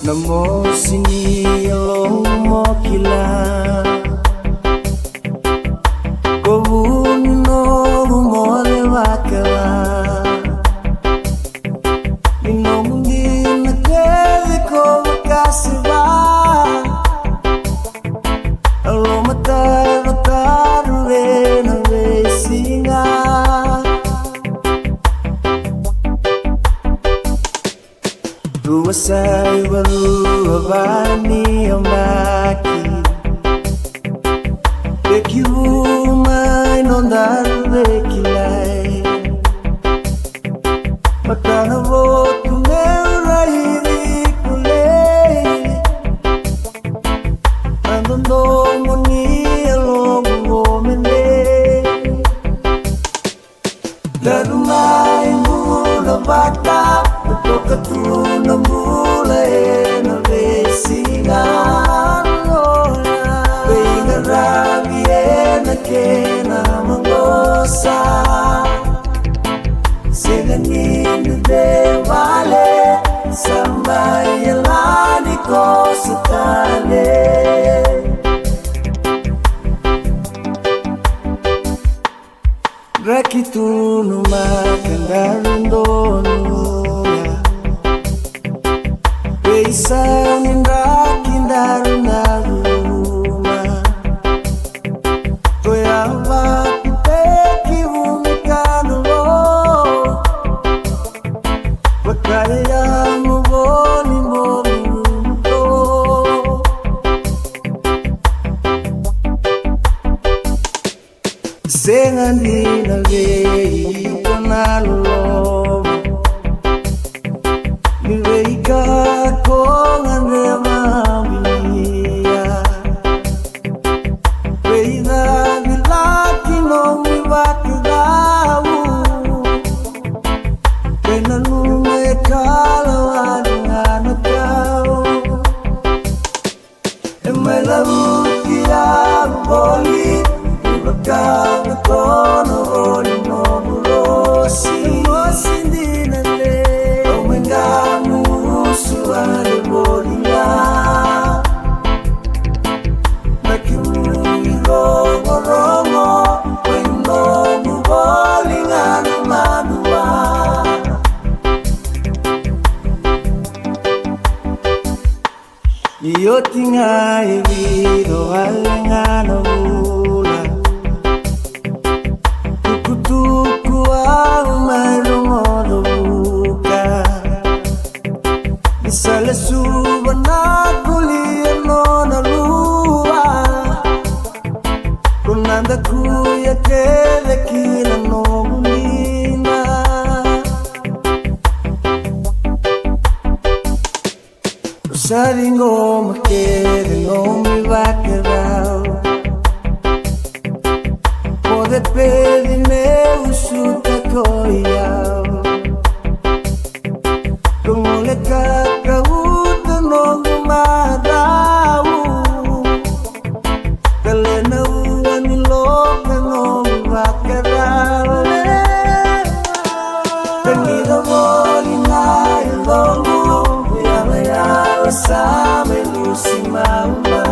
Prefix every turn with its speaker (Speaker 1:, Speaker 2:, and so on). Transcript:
Speaker 1: Namo sini long mo kila Kovuni no mo le wakala Inomungi na kele ko makasiba Alo matar na vesinga Dua sai baru abani amaki Beki umai nondar beki lai Makana votu neura hiri kulei Andondo moni alongo mene Darumai mula baka Toka tu na mulai na vesinga Benga rabi na kena mangosa Seganin de vale Sambai yalani ko sutale Rakitu numa kandarundonu Isang indakin darunaruma Toya mapiteki umikanulo Wakaya muboli moluto Sengan dinagay kanalo Nireika kong andemamia Reina nilaki nong iwakidau Kena lumay kalawan ng anak kau E may laruti ang boli Ibagkang atono o limomulosi Hindi na le Suare bolinga Nakimuni rogo Wendo mu bolinga numanua Iyo tinga ibido alengano mula Tuku-tuku au mayromodo Sale suba na kuliano na lua Kunanda kuya kele kila no mulina Saringo makere no mi vaquerao Pode pedime usuta koyao Como le kakauta no gumadau Kalena ua ni loka no vakarau Tenida volina ilongu Yama yawa sa me lusi mauma